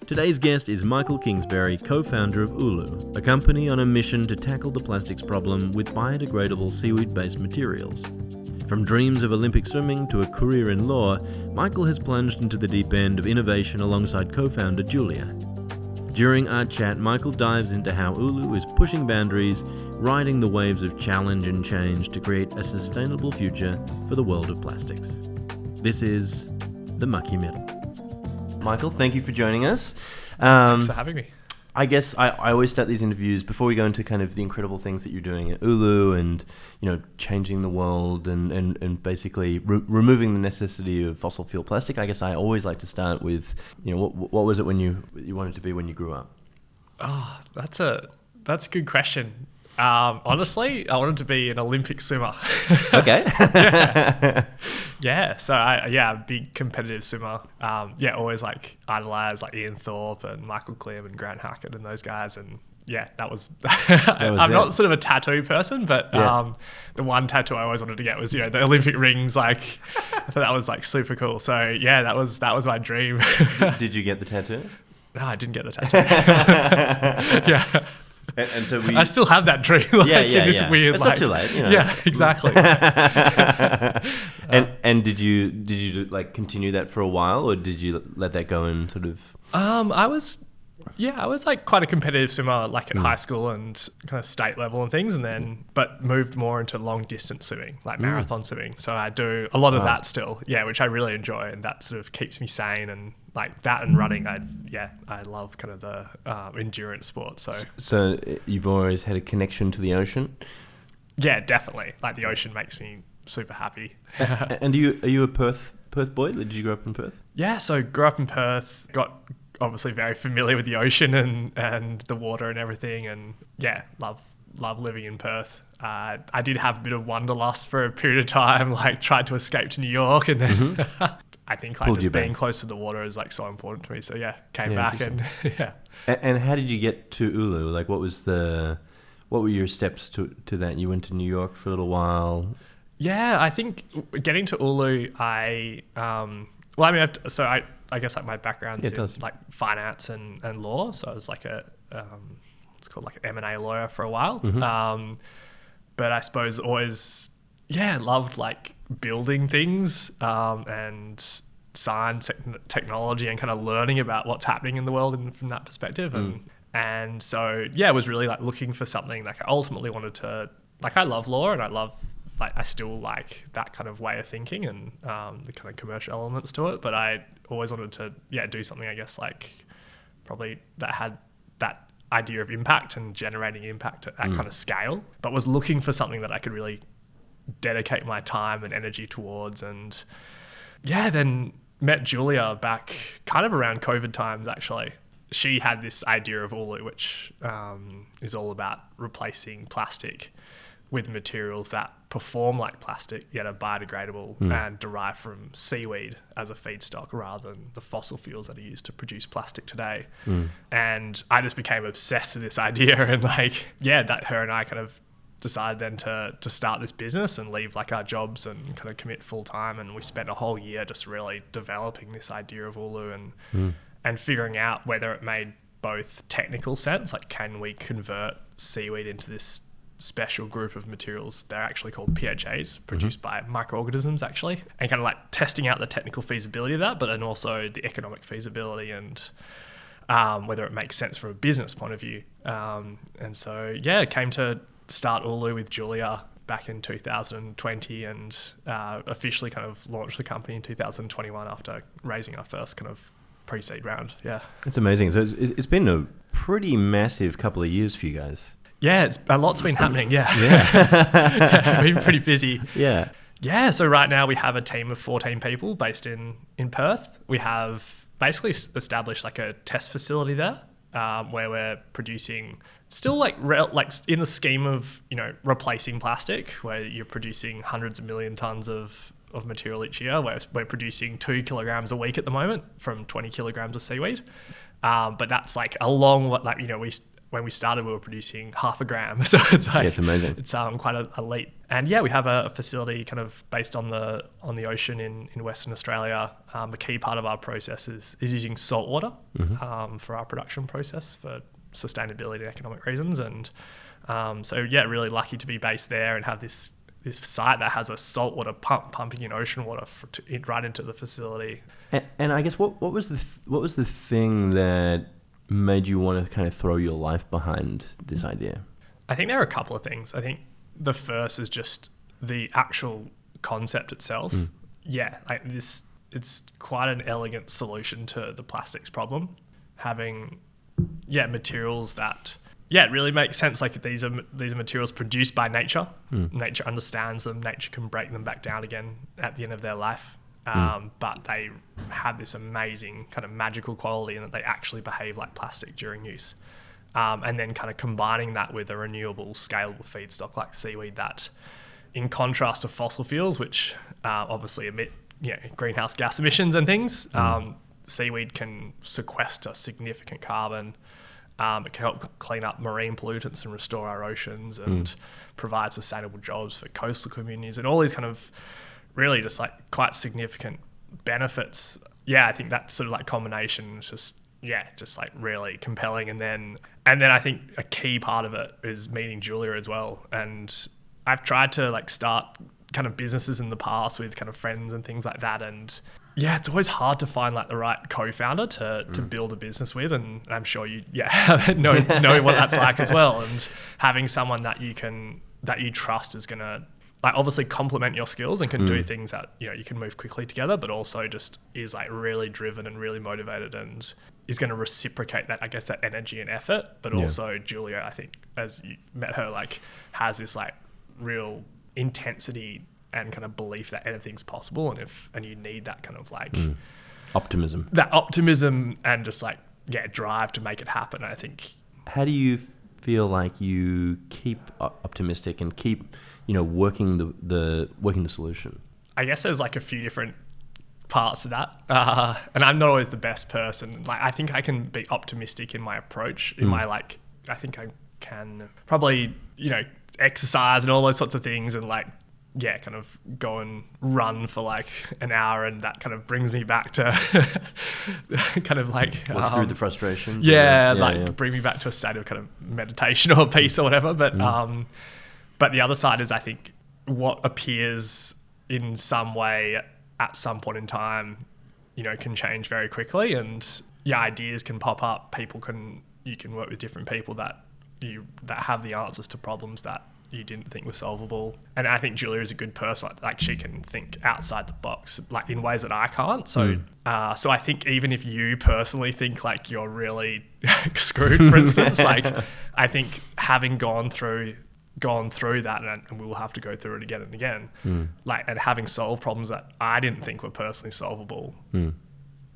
Today's guest is Michael Kingsbury, co-founder of Uluu, a company on a mission to tackle the plastics problem with biodegradable seaweed-based materials. From dreams of Olympic swimming to a career in law, Michael has plunged into the deep end of innovation alongside co-founder Julia. During our chat, Michael dives into how Uluu is pushing boundaries, riding the waves of challenge and change to create a sustainable future for the world of plastics. This is The Mucky Middle. Michael, thank you for joining us. Thanks for having me. I guess I always start these interviews before we go into kind of the incredible things that you're doing at Uluu and, you know, changing the world and basically removing the necessity of fossil fuel plastic. I guess I always like to start with, you know, what was it when you wanted to be when you grew up? Oh, that's a good question. Honestly, I wanted to be an Olympic swimmer. Okay. Yeah. So a big competitive swimmer. Always like idolized like Ian Thorpe and Michael Klim and Grant Hackett and those guys. And yeah, that was I'm not sort of a tattoo person, but the one tattoo I always wanted to get was, you know, the Olympic rings. Like, I thought that was like super cool. So yeah, that was my dream. Did you get the tattoo? No, I didn't get the tattoo. Yeah. And so I still have that dream. Like, in this weird, it's like, not too late, you know. Yeah, exactly. And did you like continue that for a while, or did you let that go and sort of? I was like quite a competitive swimmer, like at high school and kind of state level and things, and then but moved more into long distance swimming, like marathon swimming. So I do a lot of that still, which I really enjoy, and that sort of keeps me sane. And like that and running, I love kind of the endurance sports. So you've always had a connection to the ocean? Yeah, definitely. Like the ocean makes me super happy. And are you a Perth boy? Did you grow up in Perth? Yeah, so grew up in Perth, got obviously very familiar with the ocean and the water and everything, and love living in Perth. I did have a bit of wanderlust for a period of time, like tried to escape to New York, and then I think like just being close to the water is like so important to me. So came back and And how did you get to Uluu? Like what were your steps to that? You went to New York for a little while. Yeah, I think getting to Uluu, I guess like my background's in like finance and law. So I was like it's called like an M&A lawyer for a while. But I suppose always, loved like building things and science, technology, and kind of learning about what's happening in the world from that perspective. And so, it was really like looking for something like I ultimately wanted to, like I love law and I still like that kind of way of thinking and the kind of commercial elements to it. But I always wanted to, do something, I guess, like probably that had that idea of impact and generating impact at that kind of scale, but was looking for something that I could really dedicate my time and energy towards. And then met Julia back kind of around COVID times, actually. She had this idea of Uluu, which is all about replacing plastic with materials that perform like plastic, yet are biodegradable and derived from seaweed as a feedstock rather than the fossil fuels that are used to produce plastic today. And I just became obsessed with this idea and that her and I kind of decided then to start this business and leave like our jobs and kind of commit full time. And we spent a whole year just really developing this idea of Uluu and figuring out whether it made both technical sense, like can we convert seaweed into this special group of materials. They're actually called PHAs, produced by microorganisms actually, and kind of like testing out the technical feasibility of that, but then also the economic feasibility and whether it makes sense from a business point of view. And so, it came to start Uluu with Julia back in 2020 and officially kind of launched the company in 2021 after raising our first kind of pre-seed round. Yeah. It's amazing. So it's been a pretty massive couple of years for you guys. Yeah, a lot's been happening. Yeah. Been pretty busy. Yeah. So right now we have a team of 14 people based in Perth. We have basically established like a test facility there where we're producing still like in the scheme of, you know, replacing plastic, where you're producing hundreds of million tons of material each year. We're producing 2 kilograms a week at the moment from 20 kilograms of seaweed. But that's like a long, like, you know, when we started, we were producing 0.5 gram. So it's like, it's amazing. It's quite a leap. And yeah, we have a facility kind of based on the ocean in Western Australia. A key part of our process is using salt water for our production process for sustainability and economic reasons. And so yeah, really lucky to be based there and have this site that has a saltwater pump pumping in ocean water right into the facility. And I guess what was the thing that made you want to kind of throw your life behind this idea? I think there are a couple of things. I think the first is just the actual concept itself. Yeah, like this, it's quite an elegant solution to the plastics problem. Having materials that it really makes sense. Like these are materials produced by nature. Nature understands them. Nature can break them back down again at the end of their life. But they have this amazing kind of magical quality in that they actually behave like plastic during use. And then kind of combining that with a renewable, scalable feedstock like seaweed that, in contrast to fossil fuels, which obviously emit greenhouse gas emissions and things, seaweed can sequester significant carbon. It can help clean up marine pollutants and restore our oceans and provide sustainable jobs for coastal communities and all these kind of really just like quite significant benefits. Yeah, I think that sort of like combination is just like really compelling. And then I think a key part of it is meeting Julia as well. And I've tried to like start kind of businesses in the past with kind of friends and things like that. And yeah, it's always hard to find like the right co-founder to build a business with. And I'm sure you, knowing what that's like as well. And having someone that you trust is going to like obviously complement your skills and can do things that, you can move quickly together, but also just is like really driven and really motivated and is going to reciprocate that, I guess, that energy and effort. But also Julia, I think, as you met her, like has this like real intensity and kind of belief that anything's possible. And you need that kind of like optimism, and just like, drive to make it happen. I think. How do you feel like you keep optimistic and keep, working the solution? I guess there's like a few different parts to that. And I'm not always the best person. Like, I think I can be optimistic in my approach, in my like, I think I can probably, exercise and all those sorts of things and like, kind of go and run for like an hour, and that kind of brings me back to kind of like through the frustrations. Bring me back to a state of kind of meditation or peace or whatever. But the other side is, I think, what appears in some way at some point in time, can change very quickly, and ideas can pop up. You can work with different people that have the answers to problems that you didn't think were solvable. And I think Julia is a good person. Like she can think outside the box, like in ways that I can't. So, so I think even if you personally think like you're really screwed, for instance, like I think having gone through that, and we will have to go through it again and again, like, and having solved problems that I didn't think were personally solvable,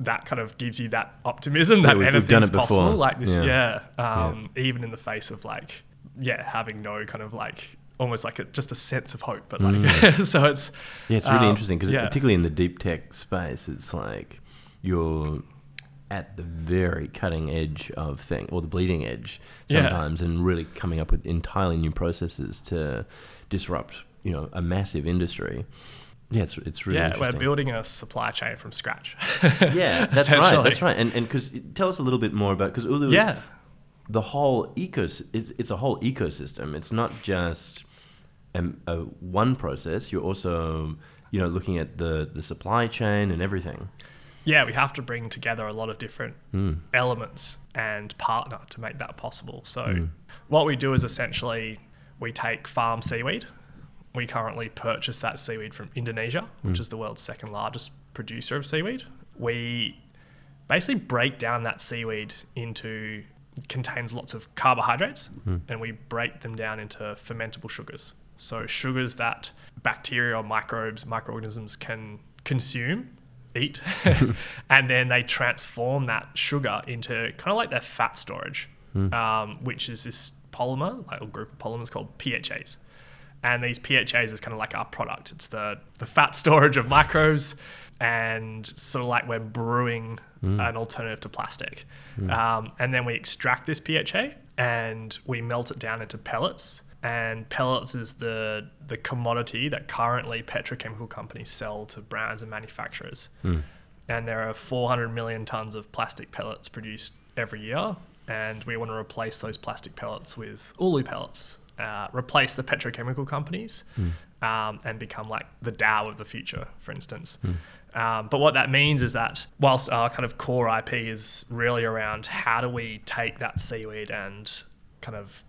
that kind of gives you that optimism that anything's possible. Like this, even in the face of like, having no kind of like almost like just a sense of hope, but like so it's really interesting because particularly in the deep tech space, it's like you're at the very cutting edge of thing, or the bleeding edge sometimes, and really coming up with entirely new processes to disrupt a massive industry. It's really interesting. We're building a supply chain from scratch. That's right. And because tell us a little bit more about, because Uluu, the whole it's a whole ecosystem. It's not just a one process. You're also looking at the supply chain and everything. Yeah, we have to bring together a lot of different elements and partner to make that possible. So what we do is essentially we take farm seaweed. We currently purchase that seaweed from Indonesia, which is the world's second largest producer of seaweed. We basically break down that seaweed contains lots of carbohydrates, and we break them down into fermentable sugars. So sugars that bacteria or microorganisms can consume, eat, and then they transform that sugar into kind of like their fat storage, which is this polymer, like a group of polymers called PHAs. And these PHAs is kind of like our product. It's the fat storage of microbes, and sort of like we're brewing an alternative to plastic. And then we extract this PHA, and we melt it down into pellets. And pellets is the commodity that currently petrochemical companies sell to brands and manufacturers. And there are 400 million tons of plastic pellets produced every year, and we want to replace those plastic pellets with Uluu pellets, replace the petrochemical companies, and become like the Dow of the future, for instance. But what that means is that whilst our kind of core IP is really around how do we take that seaweed and kind of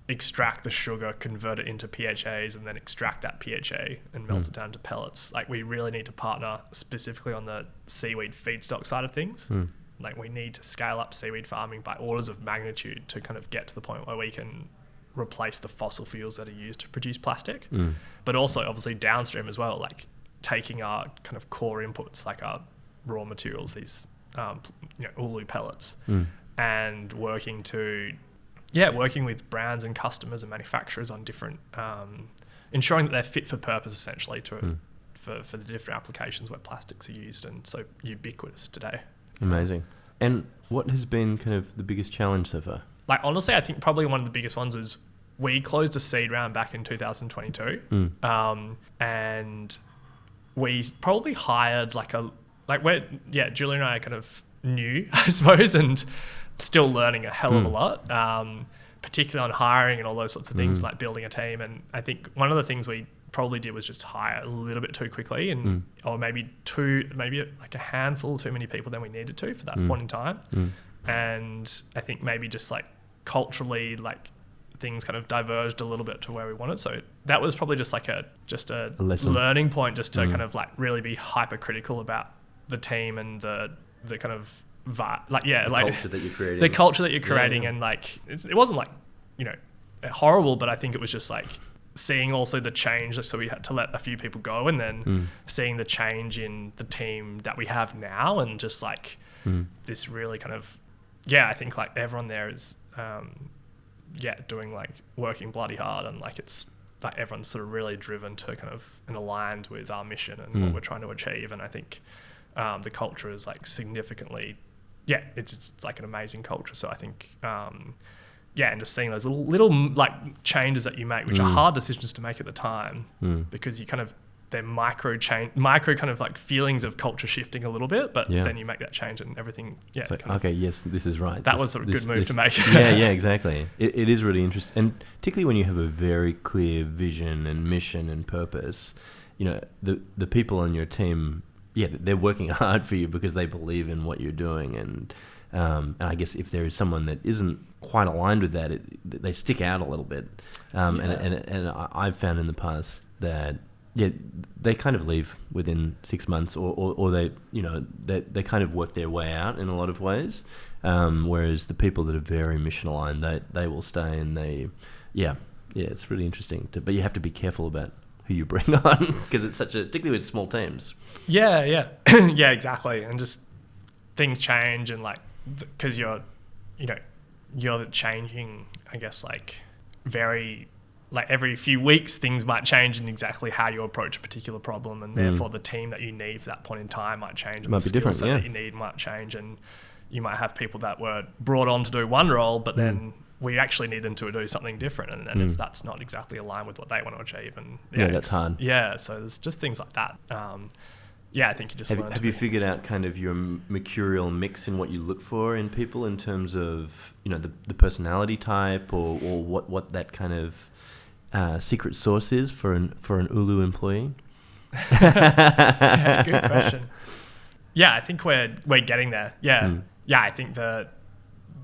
extract the sugar, convert it into PHAs, and then extract that PHA and melt it down to pellets. Like, we really need to partner specifically on the seaweed feedstock side of things. Like, we need to scale up seaweed farming by orders of magnitude to kind of get to the point where we can replace the fossil fuels that are used to produce plastic. But also obviously downstream as well, like taking our kind of core inputs, like our raw materials, these Uluu pellets, and working with brands and customers and manufacturers on different, ensuring that they're fit for purpose essentially for the different applications where plastics are used and so ubiquitous today. Amazing. And what has been kind of the biggest challenge so far? Like, honestly, I think probably one of the biggest ones was we closed a seed round back in 2022, and we probably hired Julie and I are kind of new, I suppose, and still learning a hell of a lot, particularly on hiring and all those sorts of things, like building a team. And I think one of the things we probably did was just hire a little bit too quickly, and or maybe like a handful too many people than we needed to for that point in time. And I think maybe just like culturally, like things kind of diverged a little bit to where we wanted. So that was probably just like a learning point, just to kind of like really be hypercritical about the team and the kind of culture that you're creating. And like it wasn't like horrible, but I think it was just like seeing also the change. So we had to let a few people go, and then seeing the change in the team that we have now, and just like this really kind of I think like everyone there is doing like working bloody hard, and like it's like everyone's sort of really driven to kind of and aligned with our mission and what we're trying to achieve. And I think the culture is like significantly it's like an amazing culture. So I think and just seeing those little like changes that you make, which are hard decisions to make at the time, because you kind of they're micro kind of like feelings of culture shifting a little bit, but then you make that change and everything. Yes, this is right. That was a good move to make. Exactly. It is really interesting, and particularly when you have a very clear vision and mission and purpose. The people on your team, they're working hard for you because they believe in what you're doing, and I guess if there is someone that isn't quite aligned with that, they stick out a little bit. And I've found in the past that they kind of leave within 6 months, or they kind of work their way out in a lot of ways. Whereas the people that are very mission aligned, they will stay, and it's really interesting. But you have to be careful about who you bring on, because it's particularly with small teams. Yeah, exactly. And just things change, and like because you're changing, I guess, like very. Like every few weeks, things might change in exactly how you approach a particular problem, and therefore the team that you need for that point in time might change, and the skill set that you need might change, and you might have people that were brought on to do one role, but then we actually need them to do something different, and then if that's not exactly aligned with what they want to achieve, and that's hard. So there's just things like that. I think you just have you figured out kind of your mercurial mix in what you look for in people in terms of the personality type, or what that kind of secret sauce is for an Uluu employee? Good question. I think we're getting there. I think the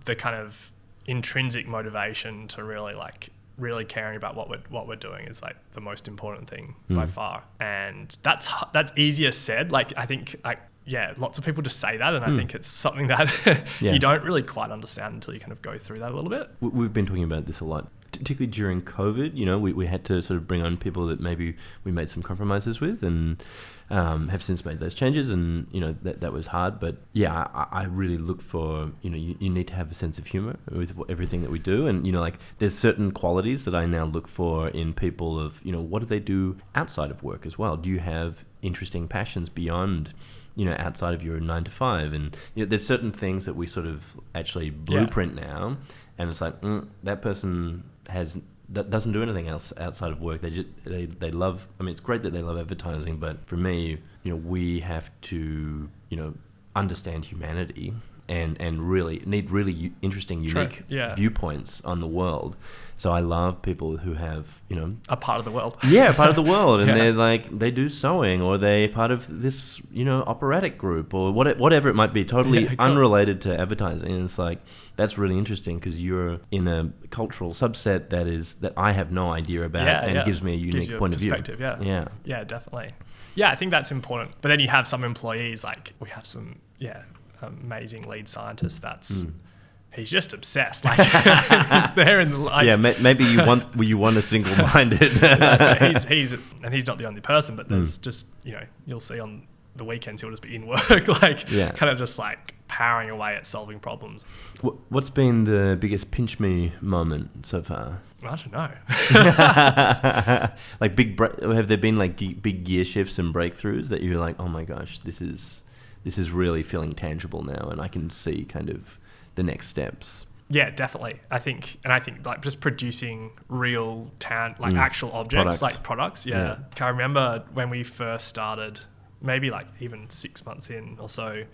kind of intrinsic motivation to really caring about what we're doing is like the most important thing by far, and that's easier said. Like I think lots of people just say that, and I think it's something that you don't really quite understand until you kind of go through that a little bit. We've been talking about this a lot, particularly during COVID. We had to sort of bring on people that maybe we made some compromises with, and have since made those changes, and that was hard. But yeah, I really look for you need to have a sense of humor with everything that we do, and like there's certain qualities that I now look for in people of what do they do outside of work as well. Do you have interesting passions beyond outside of your 9 to 5? And there's certain things that we sort of actually blueprint now, and it's like that person doesn't do anything else outside of work. They love. I mean, it's great that they love advertising, but for me, we have to understand humanity and really need really interesting, unique viewpoints on the world. So I love people who have a part of the world. Yeah, part of the world, and they're like they do sewing, or they're part of this operatic group, or whatever it might be, totally unrelated to advertising. And it's like that's really interesting because you're in a cultural subset that I have no idea about, and gives me a unique point of view. Yeah, definitely. Yeah, I think that's important. But then you have some employees, like we have some amazing lead scientist that's. He's just obsessed. Like he's there in the maybe you want a single-minded. he's not the only person, but there's just you'll see on the weekends he'll just be in work, like kind of just like powering away at solving problems. What's been the biggest pinch me moment so far? I don't know. Like have there been like big gear shifts and breakthroughs that you're like, oh my gosh, this is really feeling tangible now, and I can see kind of the next steps? Yeah, definitely. I think like just producing real actual objects, products. Yeah. I remember when we first started, maybe like even 6 months in or so,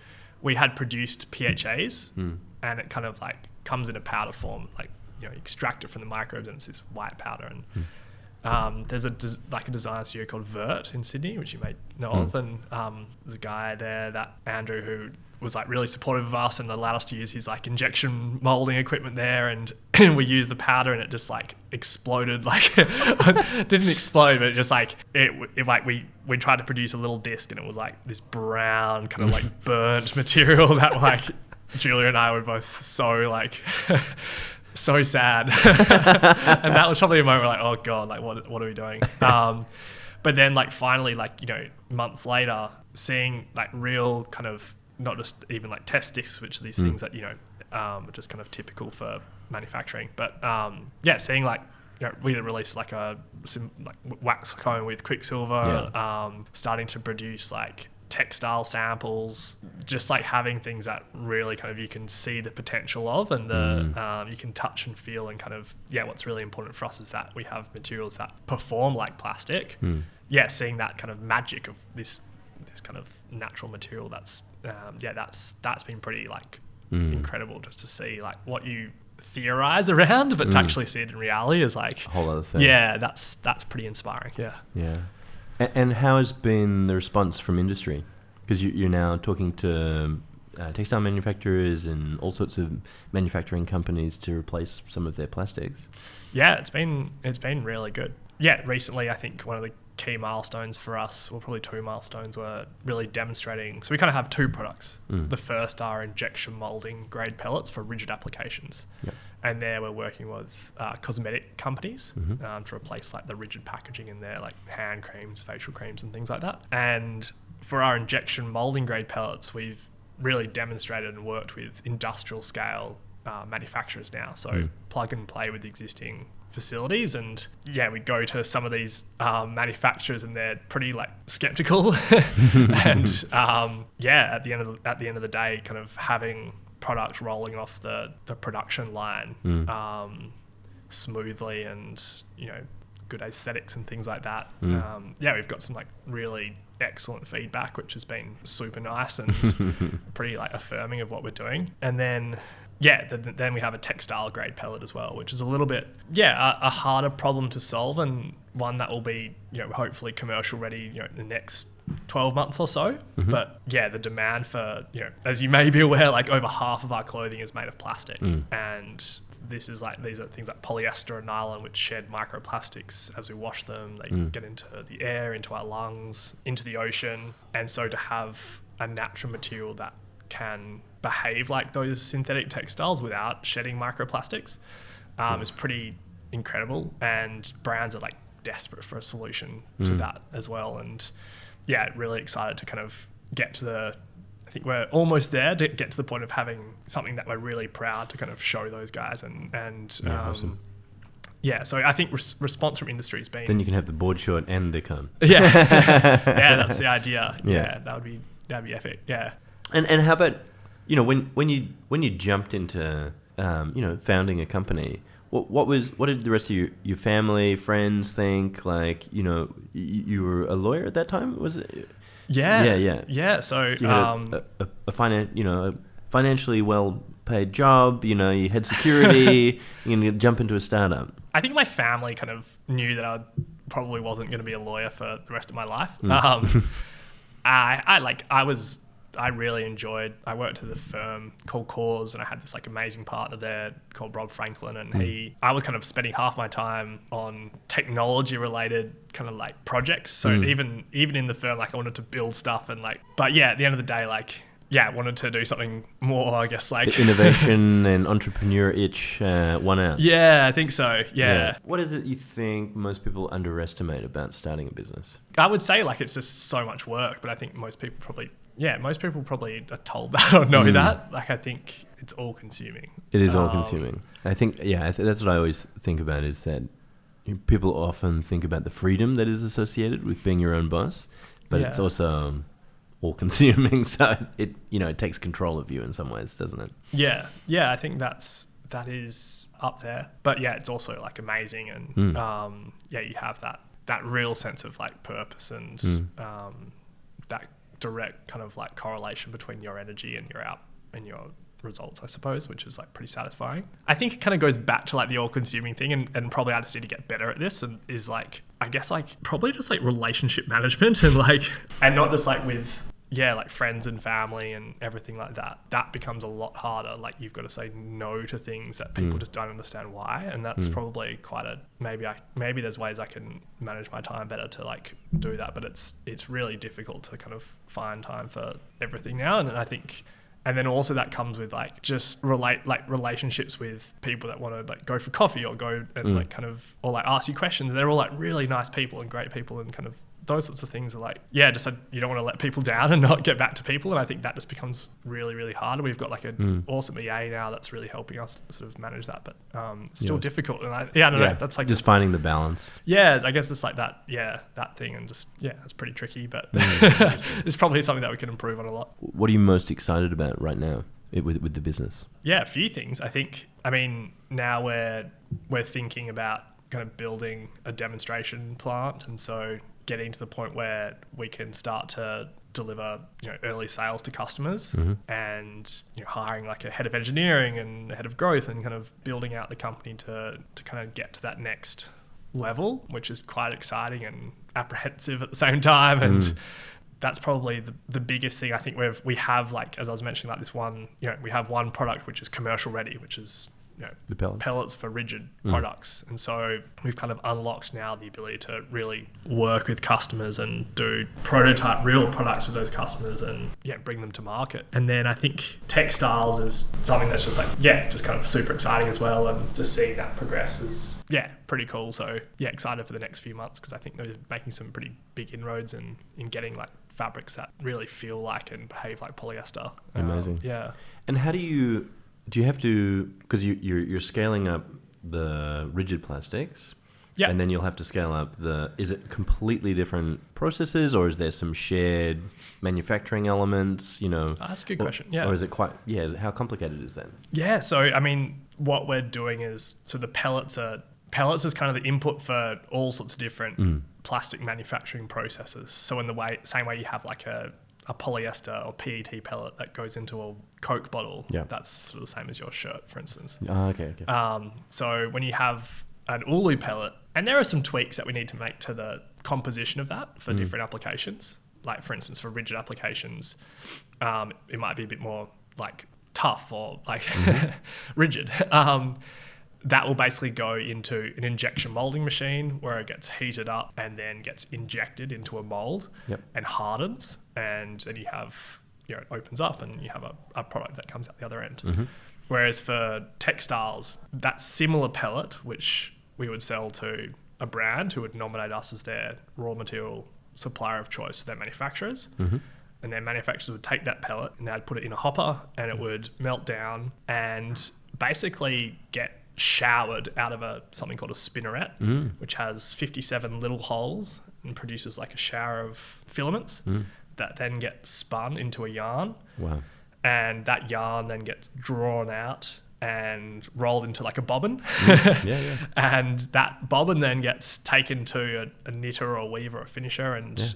we had produced PHAs, and it kind of like comes in a powder form, like you extract it from the microbes, and it's this white powder. And there's a design studio called Vert in Sydney, which you may know of, and there's a guy there, that Andrew, who was like really supportive of us and allowed us to use his like injection molding equipment there, and we used the powder, and it just like exploded. Like didn't explode, but it just like it like we tried to produce a little disc, and it was like this brown kind of like burnt material that like Julia and I were both so like so sad. And that was probably a moment like, oh god, like what are we doing? But then like finally, like months later, seeing like real kind of not just even like test discs, which are these things that are just kind of typical for manufacturing, but seeing like we had released like wax cone with quicksilver, starting to produce like textile samples, just like having things that really kind of you can see the potential of, and you can touch and feel, and kind of what's really important for us is that we have materials that perform like plastic. Seeing that kind of magic of this kind of natural material, that's been pretty like incredible, just to see like what you theorize around, but to actually see it in reality is like a whole other thing. That's pretty inspiring. And how has been the response from industry? Because you're now talking to textile manufacturers and all sorts of manufacturing companies to replace some of their plastics. It's been really good. Recently I think one of the key milestones for us, well, probably 2 milestones, were really demonstrating. So we kind of have 2 products. The first are injection molding grade pellets for rigid applications. And there we're working with cosmetic companies to replace like the rigid packaging in there, like hand creams, facial creams and things like that. And for our injection molding grade pellets, we've really demonstrated and worked with industrial scale manufacturers now. So plug and play with existing facilities, and we go to some of these manufacturers, and they're pretty like skeptical. And at the end of the day, kind of having product rolling off the production line smoothly, and good aesthetics and things like that. We've got some like really excellent feedback, which has been super nice and pretty like affirming of what we're doing. And then then we have a textile grade pellet as well, which is a little bit a harder problem to solve, and one that will be hopefully commercial ready in the next 12 months or so. But the demand for as you may be aware, like over half of our clothing is made of plastic, and these are things like polyester and nylon, which shed microplastics as we wash them. They get into the air, into our lungs, into the ocean. And so to have a natural material that can behave like those synthetic textiles without shedding microplastics is pretty incredible. And brands are like desperate for a solution to that as well. And really excited to kind of get to I think we're almost there to get to the point of having something that we're really proud to kind of show those guys Awesome. Yeah, so I think response from industry has been... Then you can have the board short and the cone. Yeah. Yeah, that's the idea. Yeah. That'd be epic. Yeah. And how about, when you jumped into, founding a company, what did the rest of your family, friends think? Like, you were a lawyer at that time, was it? Yeah. Yeah. So you had a financially well-paid job. You had security. You jump into a startup. I think my family kind of knew that I probably wasn't going to be a lawyer for the rest of my life. I really enjoyed. I worked at the firm called Cause, and I had this like amazing partner there called Rob Franklin, and I was kind of spending half my time on technology-related kind of like projects. So even in the firm, like I wanted to build stuff but yeah, at the end of the day, I wanted to do something more, I guess, like... The innovation and entrepreneur itch won out. Yeah, I think so, yeah. What is it you think most people underestimate about starting a business? I would say, it's just so much work, but I think most people probably are told that or know that. I think it's all-consuming. It is all-consuming. I think, that's what I always think about, is that people often think about the freedom that is associated with being your own boss, but it's also... all-consuming, so it takes control of you in some ways, doesn't it? Yeah. I think that is up there, but yeah, it's also amazing, and you have that real sense of purpose and that direct kind of correlation between your energy and your results, I suppose, which is pretty satisfying. I think it kind of goes back to the all-consuming thing, and probably I just need to get better at this, and is I guess probably just relationship management and and not just with friends and family and everything like that. That becomes a lot harder. You've got to say no to things that people just don't understand why, and that's probably quite a maybe there's ways I can manage my time better to do that, but it's really difficult to kind of find time for everything now. And I think, and then also that comes with just relationships with people that want to go for coffee or go and or ask you questions. They're all really nice people and great people, and kind of those sorts of things are just you don't want to let people down and not get back to people. And I think that just becomes really, really hard. We've got an awesome EA now that's really helping us sort of manage that, but still difficult. And I don't know. That's just finding the balance. Yeah, I guess it's that thing, and just it's pretty tricky, but it's probably something that we can improve on a lot. What are you most excited about right now with the business? Yeah, a few things. Now we're thinking about kind of building a demonstration plant, and so getting to the point where we can start to deliver early sales to customers, and hiring a head of engineering and a head of growth, and kind of building out the company to kind of get to that next level, which is quite exciting and apprehensive at the same time. And that's probably the biggest thing. I think we have as I was mentioning, this one, we have one product which is commercial ready, which is the pellets for rigid products. And so we've kind of unlocked now the ability to really work with customers and do prototype real products with those customers and bring them to market. And then I think textiles is something that's just just kind of super exciting as well, and just seeing that progress is pretty cool. So excited for the next few months, because I think they're making some pretty big inroads in getting fabrics that really feel and behave like polyester. Amazing. And how do you have to, because you're scaling up the rigid plastics, and then you'll have to scale up is it completely different processes, or is there some shared manufacturing elements, That's a good question. Or is it quite, how complicated is that? Yeah, so what we're doing is, so the pellets is kind of the input for all sorts of different plastic manufacturing processes. So in the same way you have a polyester or PET pellet that goes into a Coke bottle, that's sort of the same as your shirt, for instance. Okay. So when you have an Uluu pellet, and there are some tweaks that we need to make to the composition of that for different applications. For instance, for rigid applications, it might be a bit more tough or rigid. That will basically go into an injection molding machine where it gets heated up and then gets injected into a mold and hardens. And then you have, it opens up and you have a product that comes out the other end. Whereas for textiles, that similar pellet, which we would sell to a brand who would nominate us as their raw material supplier of choice to their manufacturers. And their manufacturers would take that pellet and they'd put it in a hopper and it would melt down and basically get showered out of something called a spinneret, which has 57 little holes and produces like a shower of filaments that then get spun into a yarn. Wow. And that yarn then gets drawn out and rolled into like a bobbin. And that bobbin then gets taken to a knitter or a weaver or a finisher and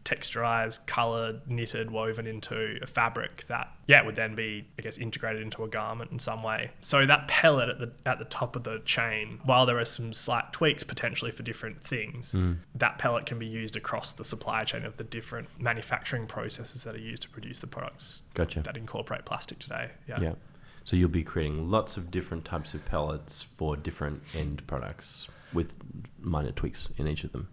texturized, colored, knitted, woven into a fabric that would then be, I guess, integrated into a garment in some way. So that pellet at the top of the chain, while there are some slight tweaks potentially for different things, that pellet can be used across the supply chain of the different manufacturing processes that are used to produce the products that incorporate plastic today. Yeah. So you'll be creating lots of different types of pellets for different end products with minor tweaks in each of them.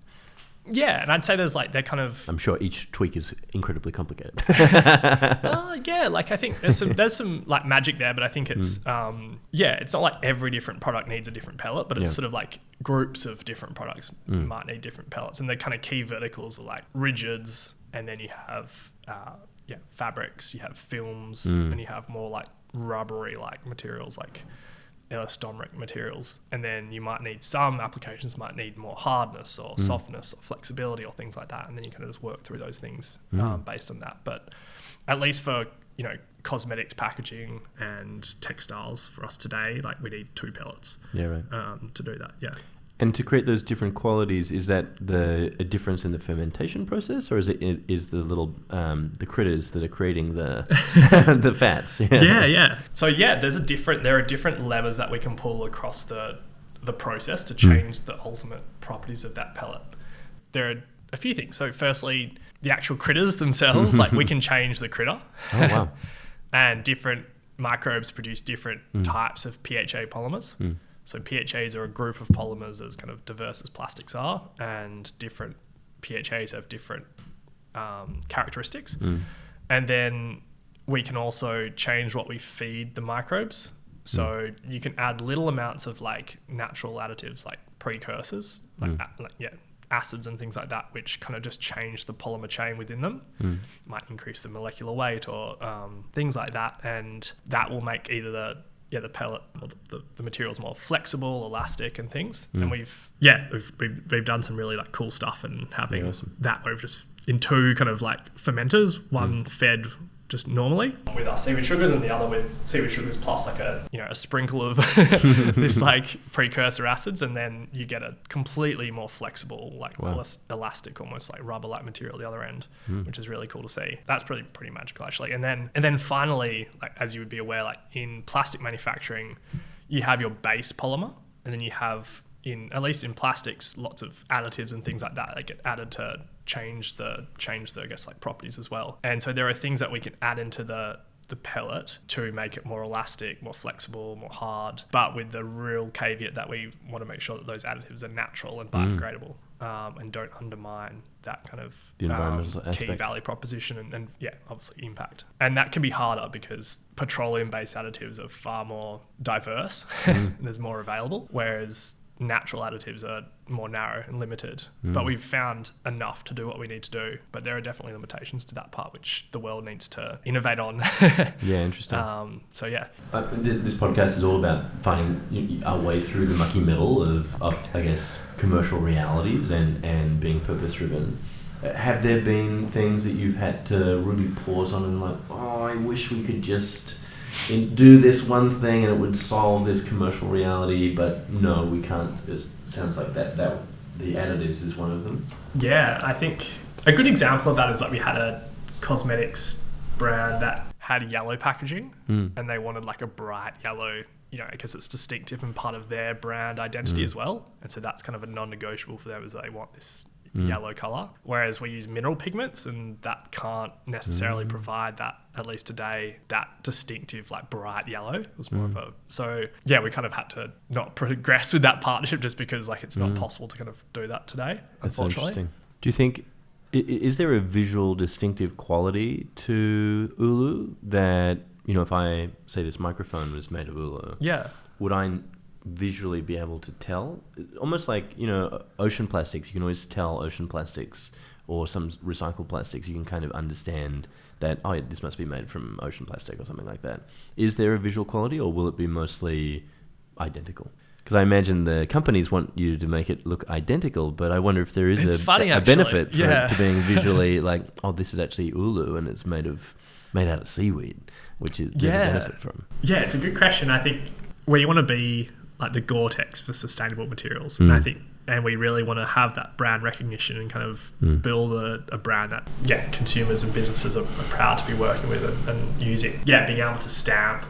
Yeah, and I'd say they're kind of... I'm sure each tweak is incredibly complicated. I think there's some like magic there, but I think it's it's not like every different product needs a different pellet, but it's sort of like groups of different products might need different pellets, and the kind of key verticals are like rigids, and then you have fabrics, you have films, and you have more like rubbery like materials like elastomeric materials, and then you might need some applications might need more hardness or softness or flexibility or things like that, and then you kind of just work through those things based on that. But at least for cosmetics, packaging and textiles for us today, like we need 2 pellets to do that. And to create those different qualities, is that a difference in the fermentation process, or is the little the critters that are creating the the fats? So there are different levers that we can pull across the process to change the ultimate properties of that pellet. There are a few things. So firstly, the actual critters themselves, like we can change the critter. Oh wow! And different microbes produce different types of PHA polymers. So PHAs are a group of polymers as kind of diverse as plastics are, and different PHAs have different characteristics. And then we can also change what we feed the microbes. So you can add little amounts of like natural additives, like precursors, acids and things like that, which kind of just change the polymer chain within them. Might increase the molecular weight or things like that, and that will make either the pellet or the material's more flexible, elastic and things. And we've done some really like cool stuff, and having that we've just in 2 kind of like fermenters, one fed just normally with our seaweed sugars and the other with seaweed sugars plus like a sprinkle of this like precursor acids, and then you get a completely more flexible, like elastic, almost like rubber-like material at the other end, which is really cool to see. That's pretty magical actually. And then finally, like as you would be aware, like in plastic manufacturing, you have your base polymer, and then you have at least in plastics, lots of additives and things like that get added to change the I guess like properties as well. And so there are things that we can add into the pellet to make it more elastic, more flexible, more hard, but with the real caveat that we want to make sure that those additives are natural and biodegradable, and don't undermine that kind of the environmental key value proposition and obviously impact. And that can be harder because petroleum-based additives are far more diverse and there's more available, whereas natural additives are more narrow and limited, but we've found enough to do what we need to do. But there are definitely limitations to that part, which the world needs to innovate on. Interesting. This podcast is all about finding our way through the mucky middle of I guess, commercial realities and being purpose-driven. Have there been things that you've had to really pause on and like, I wish we could just do this one thing and it would solve this commercial reality, but no, we can't? It sounds like that the additives is one of them. Yeah, I think a good example of that is like we had a cosmetics brand that had yellow packaging and they wanted like a bright yellow, because it's distinctive and part of their brand identity as well. And so that's kind of a non-negotiable for them, is they want this yellow color, whereas we use mineral pigments and that can't necessarily provide that, at least today, that distinctive like bright yellow. It was more of we kind of had to not progress with that partnership just because like it's not possible to kind of do that today. That's unfortunately. Interesting. Do you think is there a visual distinctive quality to Uluu that if I say this microphone was made of Uluu, would I visually be able to tell? Almost like, ocean plastics. You can always tell ocean plastics or some recycled plastics. You can kind of understand that, oh, yeah, this must be made from ocean plastic or something like that. Is there a visual quality, or will it be mostly identical? Because I imagine the companies want you to make it look identical, but I wonder if there is a benefit for it to being visually like, oh, this is actually Uluu and it's made out of seaweed, which is there's a benefit from. Yeah, it's a good question. I think where you want to be like the Gore-Tex for sustainable materials, and we really want to have that brand recognition and kind of build a brand that consumers and businesses are proud to be working with and using. Yeah, being able to stamp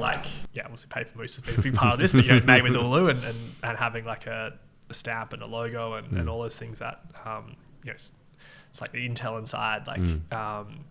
obviously paper mousse has been a big part of this, but made with Uluu and having like a stamp and a logo and all those things that it's like the Intel inside,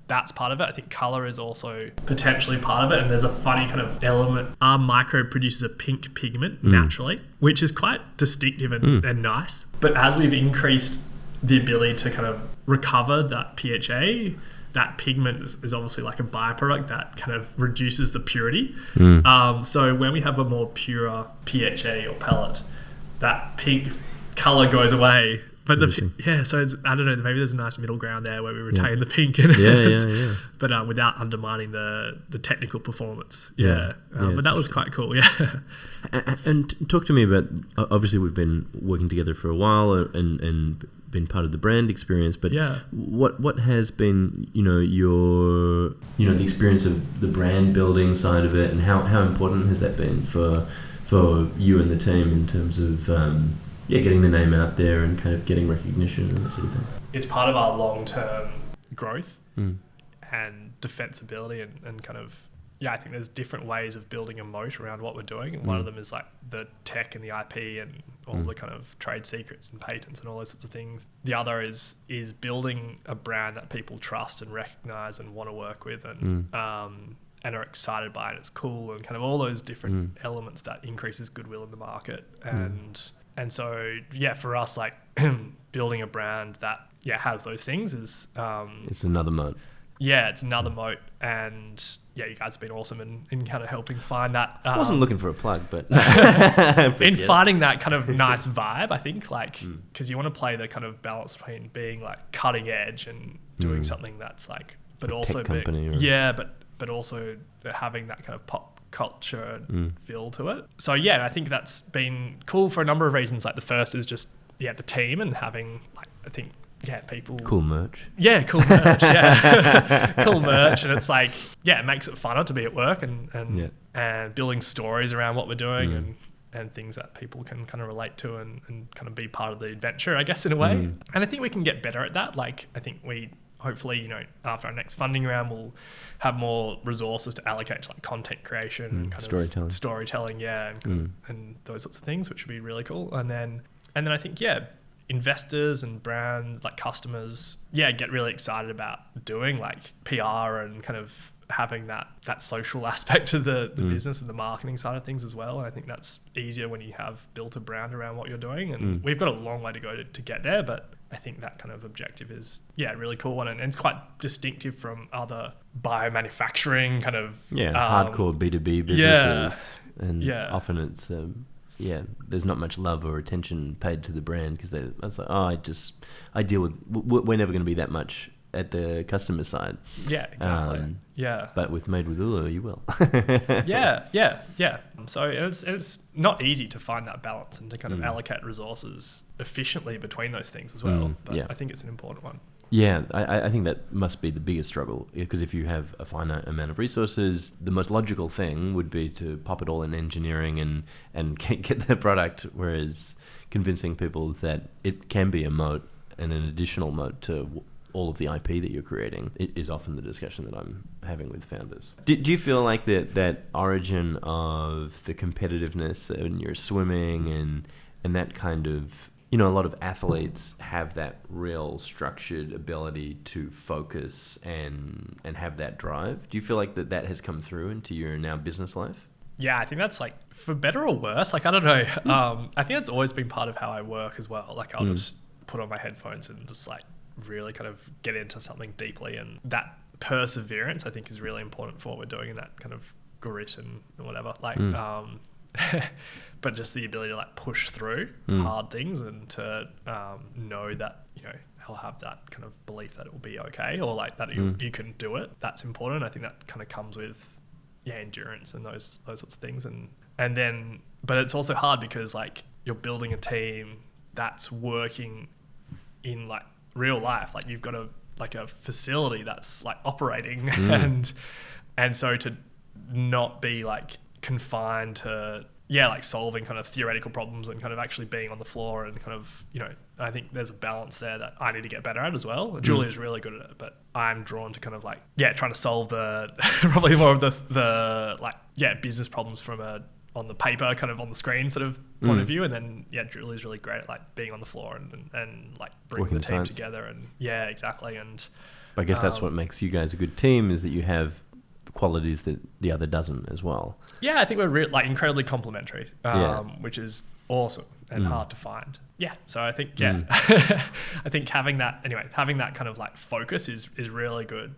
that's part of it. I think color is also potentially part of it, and there's a funny kind of element. Our microbe produces a pink pigment naturally, which is quite distinctive and nice. But as we've increased the ability to kind of recover that PHA, that pigment is obviously like a byproduct that kind of reduces the purity. So when we have a more pure PHA or pellet, that pink color goes away. But so it's, I don't know, maybe there's a nice middle ground there where we retain the pink but without undermining the technical performance. But that was quite cool. And talk to me about, obviously we've been working together for a while and been part of the brand experience, but what has been your the experience of the brand building side of it, and how important has that been for you and the team in terms of getting the name out there and kind of getting recognition and that sort of thing? It's part of our long-term growth and defensibility and kind of, I think there's different ways of building a moat around what we're doing. And one of them is like the tech and the IP and all the kind of trade secrets and patents and all those sorts of things. The other is building a brand that people trust and recognize and want to work with and are excited by it. It's cool and kind of all those different elements that increases goodwill in the market. And so, for us, like building a brand that, has those things is... it's another moat. Yeah, it's another moat. And you guys have been awesome in kind of helping find that. I wasn't looking for a plug, but... in finding that kind of nice vibe, I think, because you want to play the kind of balance between being like cutting edge and doing something that's like, but also... but also having that kind of pop culture and feel to it. So I think that's been cool for a number of reasons. Like the first is just the team and having people cool merch. Cool merch. Cool merch, and it's like it makes it funner to be at work and building stories around what we're doing and things that people can kind of relate to and kind of be part of the adventure, I guess, in a way. And I think we can get better at that. Like I think we hopefully, after our next funding round, we'll have more resources to allocate to like content creation and kind of storytelling, and those sorts of things, which would be really cool. And then I think, investors and brands, like customers, get really excited about doing like PR and kind of having that social aspect to the business and the marketing side of things as well. And I think that's easier when you have built a brand around what you're doing. And we've got a long way to go to get there, but I think that kind of objective is, a really cool one. And it's quite distinctive from other biomanufacturing kind of... hardcore B2B businesses. And often it's... there's not much love or attention paid to the brand because it's like, I deal with... We're never going to be that much at the customer side. Yeah, exactly. But with Made with Uluu, you will. So it's not easy to find that balance and to kind of allocate resources efficiently between those things as well. But I think it's an important one. Yeah, I think that must be the biggest struggle, because if you have a finite amount of resources, the most logical thing would be to pop it all in engineering and get the product, whereas convincing people that it can be a moat and an additional moat to all of the IP that you're creating is often the discussion that I'm having with founders. Do you feel like that origin of the competitiveness in your swimming and that kind of... a lot of athletes have that real structured ability to focus and have that drive. Do you feel like that has come through into your now business life? Yeah, I think that's like, for better or worse, like, I don't know. I think that's always been part of how I work as well. Like I'll just put on my headphones and just like really kind of get into something deeply. And that perseverance, I think, is really important for what we're doing, and that kind of grit and whatever. Like, but just the ability to like push through hard things and to know that, you know, he'll have that kind of belief that it will be okay, or like that you can do it. That's important. I think that kind of comes with endurance and those sorts of things. And then, but it's also hard because like you're building a team that's working in like real life. Like you've got a facility that's like operating and so to not be like confined to like solving kind of theoretical problems and kind of actually being on the floor and kind of, you know, I think there's a balance there that I need to get better at as well. Julia's really good at it, but I'm drawn to kind of like, trying to solve the probably more of the like, business problems from on the paper, kind of on the screen sort of point of view. And then, Julie's really great at like being on the floor and like bringing working the team science together. And exactly. And I guess that's what makes you guys a good team, is that you have the qualities that the other doesn't as well. Yeah, I think we're like incredibly complementary, which is awesome and hard to find. Yeah, so I think I think having that kind of like focus is really good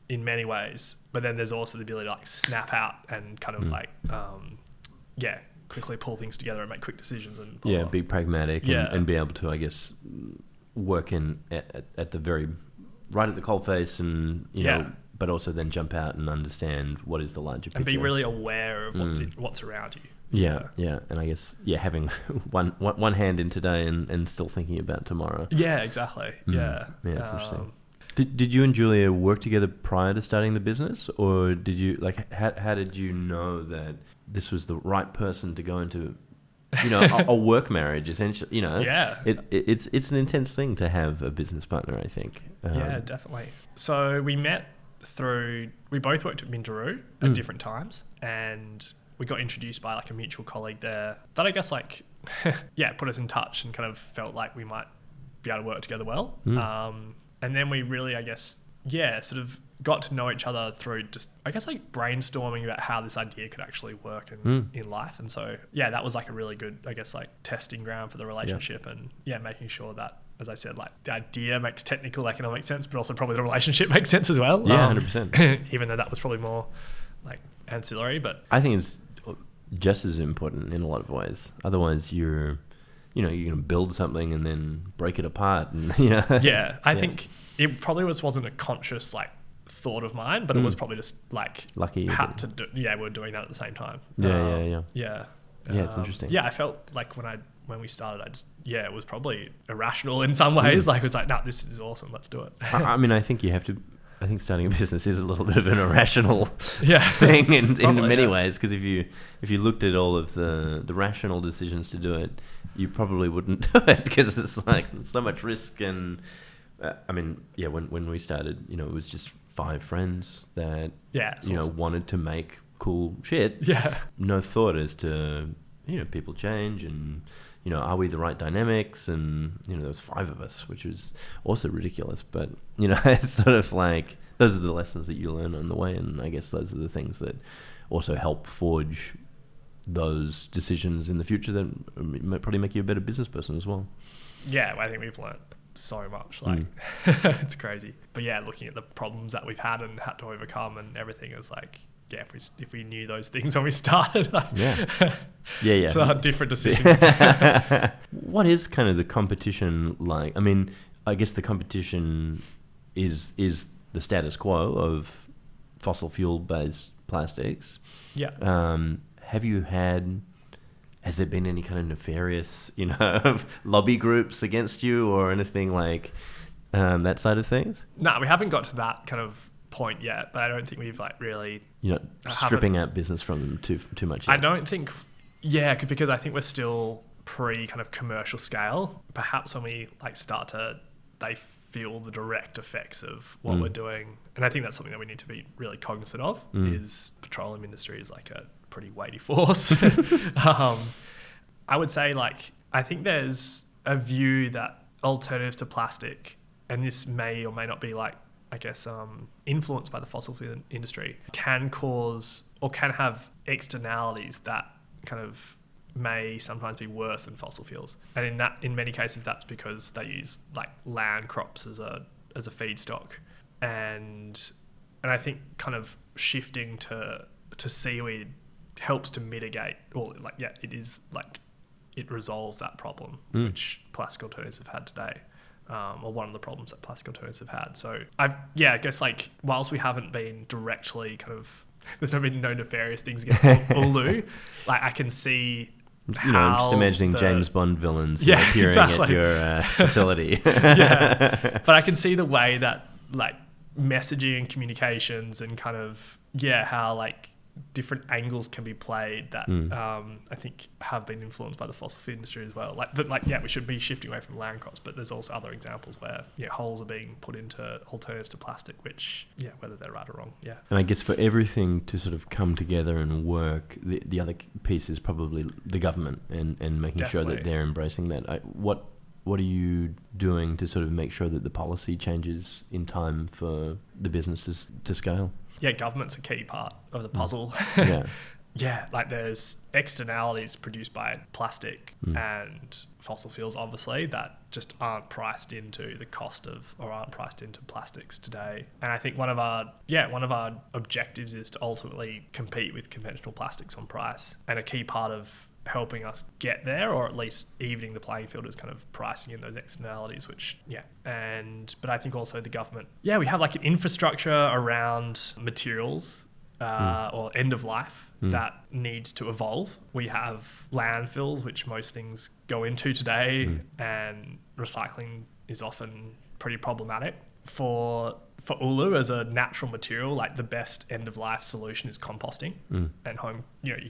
in many ways. But then there's also the ability to like snap out and kind of like quickly pull things together and make quick decisions and be pragmatic and be able to, I guess, work in at the very right at the coalface and you know. But also then jump out and understand what is the larger picture. And be really aware of what's around you. Yeah. And I guess, having one hand in today and still thinking about tomorrow. Yeah, exactly. Yeah, it's interesting. Did you and Julia work together prior to starting the business? Or did you, like, how did you know that this was the right person to go into, you know, a work marriage, essentially, you know? Yeah. It's an intense thing to have a business partner, I think. Yeah, definitely. So we both worked at Minderoo at different times, and we got introduced by like a mutual colleague there that I guess like put us in touch and kind of felt like we might be able to work together well. And then we really, I guess, sort of got to know each other through just, I guess, like brainstorming about how this idea could actually work in life. And so that was like a really good, I guess, like testing ground for the relationship and making sure that, as I said, like the idea makes technical economic sense, but also probably the relationship makes sense as well. 100%. Even though that was probably more like ancillary, but I think it's just as important in a lot of ways. Otherwise, you're going to build something and then break it apart, and I think it probably wasn't a conscious like thought of mine, but it was probably just like lucky had to do. We were doing that at the same time. Yeah, it's interesting. I felt like when we started, I just it was probably irrational in some ways. Like it was like, no, this is awesome, let's do it. I mean, I think starting a business is a little bit of an irrational thing in many ways, because if you looked at all of the rational decisions to do it, you probably wouldn't do it, because it's like so much risk. And I mean, when we started, it was just 5 friends that awesome. Wanted to make cool shit. No thought as to people change and are we the right dynamics? And there was 5 of us, which was also ridiculous, but it's sort of like those are the lessons that you learn on the way, and I guess those are the things that also help forge those decisions in the future that might probably make you a better business person as well. I think we've learned so much, like it's crazy. But looking at the problems that we've had and had to overcome and everything, is like if we knew those things when we started, like, it's a different decision. What is kind of the competition like? I mean, I guess the competition is the status quo of fossil fuel based plastics. Has there been any kind of nefarious lobby groups against you or anything like that side of things? No, we haven't got to that kind of point yet, but I don't think we've like really stripping out business from them too much yet. I don't think because I think we're still pre kind of commercial scale. Perhaps when we like they feel the direct effects of what we're doing, and I think that's something that we need to be really cognizant of. Is petroleum industry is like a pretty weighty force. I would say I think there's a view that alternatives to plastic, and this may or may not be influenced by the fossil fuel industry, can cause or can have externalities that kind of may sometimes be worse than fossil fuels. And in many cases, that's because they use like land crops as a feedstock. And I think kind of shifting to seaweed helps to mitigate, or like, yeah, it is like, it resolves that problem which plastic alternatives have had today. Or one of the problems that plastic alternatives have had. So I guess like, whilst we haven't been directly kind of, there's been no nefarious things against Uluu, like I can see you know, I'm just imagining James Bond villains appearing exactly. at your facility. Yeah, but I can see the way that like messaging and communications and kind of, how like different angles can be played that I think have been influenced by the fossil fuel industry as well. We should be shifting away from land crops, but there's also other examples where holes are being put into alternatives to plastic, which whether they're right or wrong. And I guess for everything to sort of come together and work, the other piece is probably the government and making sure that they're embracing that. What are you doing to sort of make sure that the policy changes in time for the businesses to scale? Yeah, government's a key part of the puzzle. Like there's externalities produced by plastic and fossil fuels, obviously, that just aren't priced into the cost of, or aren't priced into plastics today. And I think one of our objectives is to ultimately compete with conventional plastics on price. And a key part of helping us get there, or at least evening the playing field, is kind of pricing in those externalities, which but I think also the government, we have like an infrastructure around materials or end of life that needs to evolve. We have landfills, which most things go into today, and recycling is often pretty problematic. For Uluu as a natural material, like the best end of life solution is composting and home.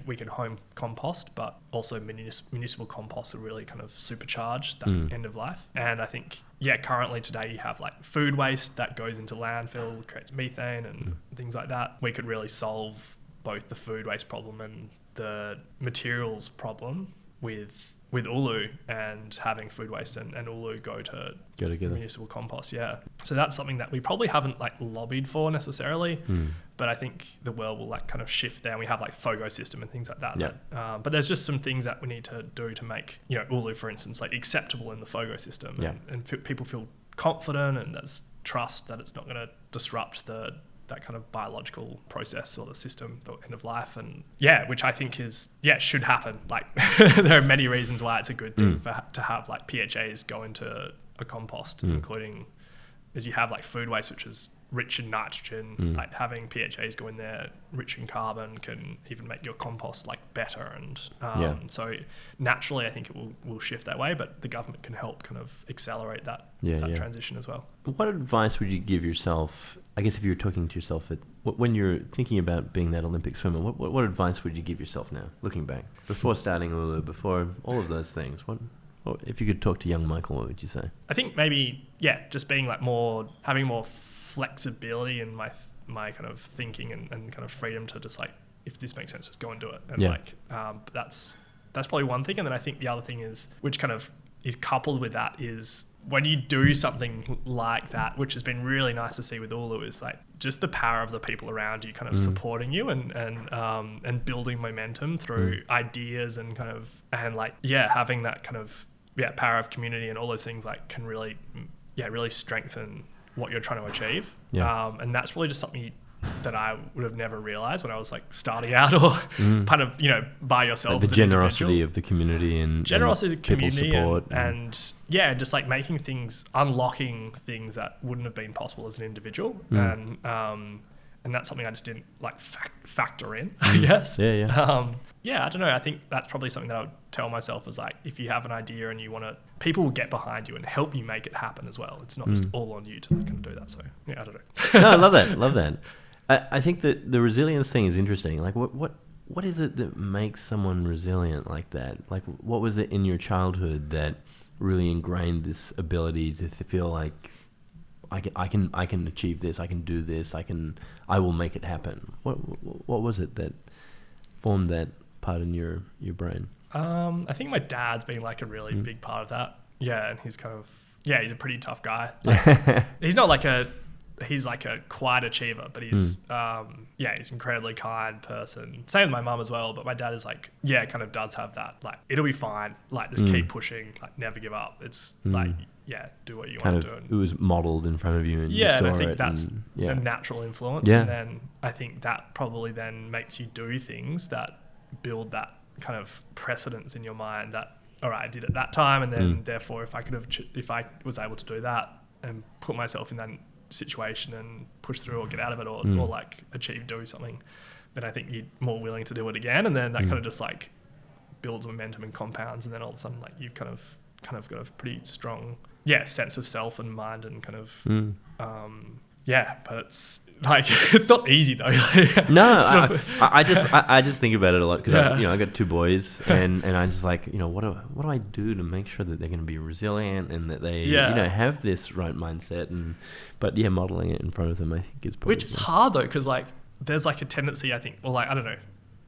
We can home compost, but also municipal composts are really kind of supercharged that end of life. And I think currently today you have like food waste that goes into landfill, creates methane and things like that. We could really solve both the food waste problem and the materials problem with Uluu, and having food waste and Uluu go together. Municipal compost, So that's something that we probably haven't like lobbied for necessarily, but I think the world will like kind of shift there. And we have like FOGO system and things like that. But there's just some things that we need to do to make Uluu, for instance, like acceptable in the FOGO system, and people feel confident, and there's trust that it's not going to disrupt that kind of biological process or the system, the end of life, and which I think should happen. Like there are many reasons why it's a good thing to have like PHAs go into a compost, including as you have like food waste, which is rich in nitrogen, like having PHAs go in there rich in carbon can even make your compost like better, and so naturally I think it will shift that way, but the government can help kind of accelerate that transition as well. What advice would you give yourself, I guess if you were talking to yourself when you're thinking about being that Olympic swimmer, what advice would you give yourself now, looking back, before starting Uluu, before all of those things? What if you could talk to young Michael, what would you say? I think maybe just being like having more flexibility in my kind of thinking and kind of freedom to just like, if this makes sense, just go and do it. And that's probably one thing. And then I think the other thing is, which kind of is coupled with that, is when you do something like that, which has been really nice to see with Uluu, is like just the power of the people around you kind of supporting you and building momentum through ideas and kind of, and like, having that kind of, power of community and all those things like can really, really strengthen what you're trying to achieve. And that's really just something that I would have never realized when I was like starting out, or kind of, by yourself. Like the generosity of the community and generosity of the community support and just like making things, unlocking things that wouldn't have been possible as an individual. And that's something I just didn't like factor in, I guess. I don't know. I think that's probably something that I would tell myself, is like, if you have an idea and you want to, people will get behind you and help you make it happen as well. It's not just all on you to like, kind of do that. So I don't know. No, I love that. I think that the resilience thing is interesting. Like what is it that makes someone resilient like that? Like what was it in your childhood that really ingrained this ability to feel like I can achieve this, I can do this, I will make it happen? What was it that formed that part in your brain? I think my dad's been like a really big part of that. And he's kind of he's a pretty tough guy. Like, he's like a quiet achiever, but he's he's an incredibly kind person. Same with my mum as well, but my dad is like kind of does have that, like, it'll be fine, like just keep pushing, like never give up. It's like do what you want to do. And it was modeled in front of you, and you saw and I think it, that's a natural influence. And then I think that probably then makes you do things that build that kind of precedence in your mind that, all right, I did it that time, and then therefore if I was able to do that and put myself in that situation and push through or get out of it or like do something, then I think you're more willing to do it again, and then that kind of just like builds momentum and compounds, and then all of a sudden like you've kind of got a pretty strong sense of self and mind and kind of but it's like it's not easy though. No, I just think about it a lot because I got 2 boys and I just like, what do I do to make sure that they're going to be resilient and that they have this right mindset, but modeling it in front of them I think is probably, which is hard though, because like there's like a tendency I think, or like I don't know,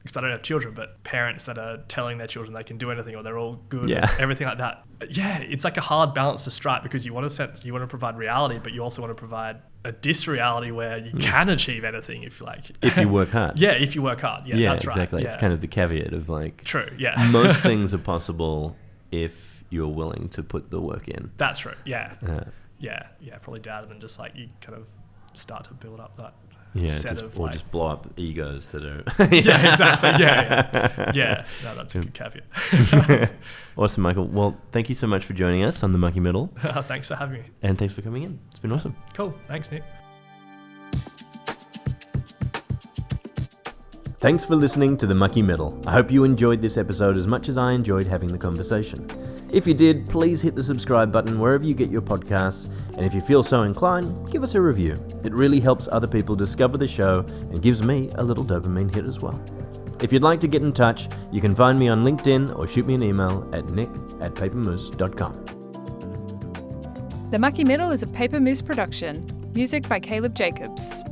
because I don't have children, but parents that are telling their children they can do anything or they're all good, and everything like that. Yeah, it's like a hard balance to strike, because you want to provide reality, but you also want to provide a disreality where you can achieve anything if you like. If you work hard. If you work hard. Yeah, that's right. Exactly. It's kind of the caveat of like, true. Yeah. Most things are possible if you're willing to put the work in. That's true. Yeah. Probably doubted than just like you kind of start to build up that. Just blow up egos that are... exactly. No, that's a good caveat. Awesome, Michael. Well, thank you so much for joining us on the Mucky Middle. Thanks for having me. And thanks for coming in. It's been awesome. Cool. Thanks, Nick. Thanks for listening to the Mucky Middle. I hope you enjoyed this episode as much as I enjoyed having the conversation. If you did, please hit the subscribe button wherever you get your podcasts, and if you feel so inclined, give us a review. It really helps other people discover the show and gives me a little dopamine hit as well. If you'd like to get in touch, you can find me on LinkedIn or shoot me an email at nick@papermoose.com. The Mucky Middle is a Paper Moose production. Music by Caleb Jacobs.